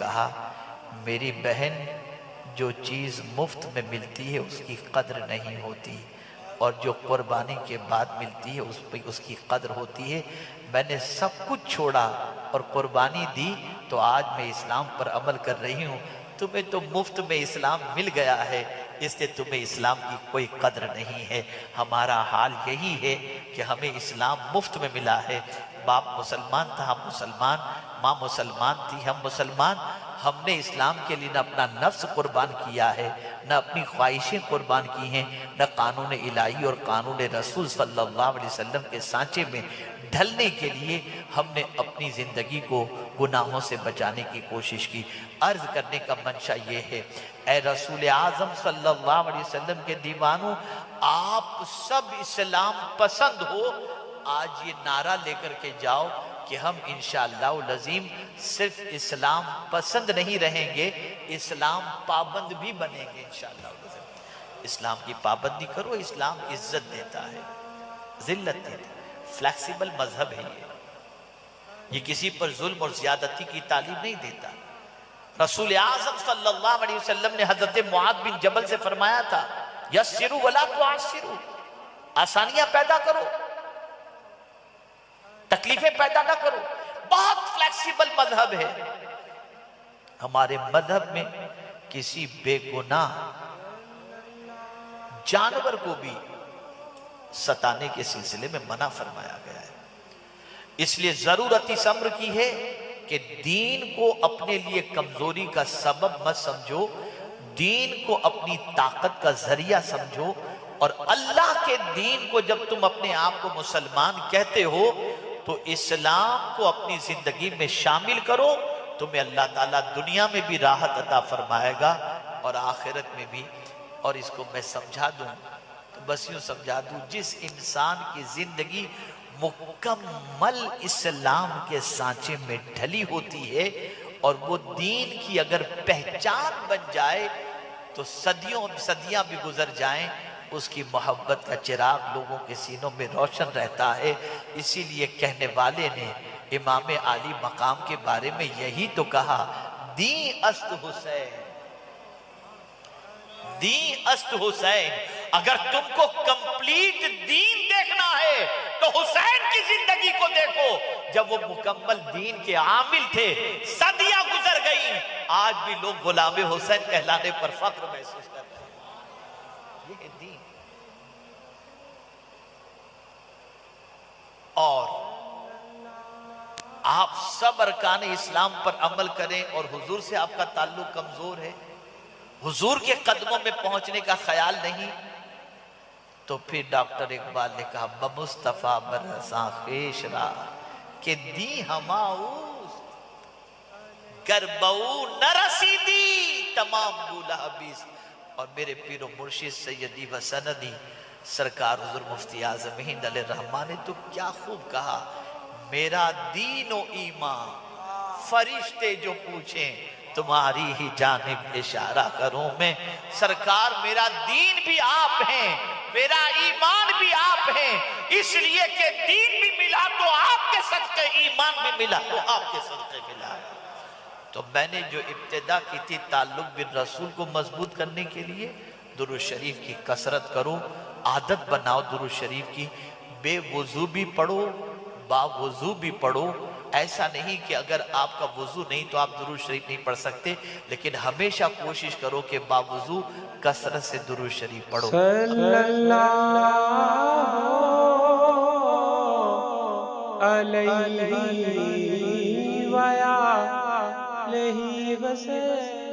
کہا میری بہن جو چیز مفت میں ملتی ہے اس کی قدر نہیں ہوتی، اور جو قربانی کے بعد ملتی ہے اس کی قدر ہوتی ہے۔ میں نے سب کچھ چھوڑا اور قربانی دی تو آج میں اسلام پر عمل کر رہی ہوں۔ تمہیں تو مفت میں اسلام مل گیا ہے، اس لیے تمہیں اسلام کی کوئی قدر نہیں ہے۔ ہمارا حال یہی ہے کہ ہمیں اسلام مفت میں ملا ہے۔ باپ مسلمان تھا، ہم مسلمان، ماں مسلمان تھی، ہم مسلمان۔ ہم نے اسلام کے لیے نہ اپنا نفس قربان کیا ہے، نہ اپنی خواہشیں قربان کی ہیں، نہ قانون الہی اور قانون رسول صلی اللہ علیہ وسلم کے سانچے میں ڈھلنے کے لیے ہم نے اپنی زندگی کو گناہوں سے بچانے کی کوشش کی۔ عرض کرنے کا منشا یہ ہے، اے رسول اعظم صلی اللہ علیہ وسلم کے دیوانوں، آپ سب اسلام پسند ہو، آج یہ نعرہ لے کر کے جاؤ کہ ہم انشاءاللہ العظیم صرف اسلام پسند نہیں رہیں گے، اسلام پابند بھی بنیں گے انشاءاللہ العظیم۔ اسلام کی پابندی کرو، اسلام عزت دیتا ہے، ذلت دیتا ہے، فلیکسیبل مذہب ہے یہ کسی پر ظلم اور زیادتی کی تعلیم نہیں دیتا۔ رسول اعظم صلی اللہ علیہ وسلم نے حضرت معاذ بن جبل سے فرمایا تھا یسروا ولا تعسروا، آسانیاں پیدا کرو، تکلیفیں پیدا نہ کرو۔ بہت فلیکسیبل مذہب ہے ہمارے مذہب میں، کسی بے گناہ جانور کو بھی ستانے کے سلسلے میں منع فرمایا گیا ہے۔ اس لیے ضرورت اس امر کی ہے کہ دین کو اپنے لیے کمزوری کا سبب مت سمجھو، دین کو اپنی طاقت کا ذریعہ سمجھو، اور اللہ کے دین کو جب تم اپنے آپ کو مسلمان کہتے ہو تو اسلام کو اپنی زندگی میں شامل کرو، تمہیں اللہ تعالیٰ دنیا میں بھی راحت عطا فرمائے گا اور آخرت میں بھی۔ اور اس کو میں سمجھا دوں تو بس یوں سمجھا دوں، جس انسان کی زندگی مکمل اسلام کے سانچے میں ڈھلی ہوتی ہے اور وہ دین کی اگر پہچان بن جائے تو صدیاں بھی گزر جائیں، اس کی محبت کا چراغ لوگوں کے سینوں میں روشن رہتا ہے۔ اسی لیے کہنے والے نے امام عالی مقام کے بارے میں یہی تو کہا، دین است حسین، دین است حسین۔ اگر تم کو کمپلیٹ دین دیکھنا ہے تو حسین کی زندگی کو دیکھو، جب وہ مکمل دین کے عامل تھے، صدیاں گزر گئیں، آج بھی لوگ غلام حسین کہلانے پر فخر محسوس کر رہے ہیں۔ یہ ہے دین۔ اور آپ سب ارکان اسلام پر عمل کریں، اور حضور سے آپ کا تعلق کمزور ہے، حضور کے قدموں میں پہنچنے کا خیال نہیں، تو پھر ڈاکٹر اقبال نے کہا بمصطفیٰ برساں خیش را کہ دی ہماؤس گربو نرسیدی تمام بولا حبیث۔ اور میرے پیر و مرشد سیدی و سندی سرکار حضور مفتی اعظم ہند علیہ الرحمن نے تو کیا خوب کہا، میرا دین و ایمان فرشتے جو پوچھیں تمہاری ہی جانب اشارہ کروں میں۔ سرکار میرا دین بھی آپ ہیں، میرا ایمان بھی آپ ہیں، اس لیے کہ دین بھی ملا تو آپ کے صدقے، ایمان بھی ملا تو آپ کے صدقے ملا۔ تو میں نے جو ابتدا کی تھی تعلق بن رسول کو مضبوط کرنے کے لیے، درود شریف کی کثرت کرو، عادت بناؤ درود شریف کی، بے وضو بھی پڑھو، با وضو بھی پڑھو۔ ایسا نہیں کہ اگر آپ کا وضو نہیں تو آپ درود شریف نہیں پڑھ سکتے، لیکن ہمیشہ کوشش کرو کہ با وضو کثرت سے درود شریف پڑھو۔ صلی اللہ علیہ وآلہ وسلم۔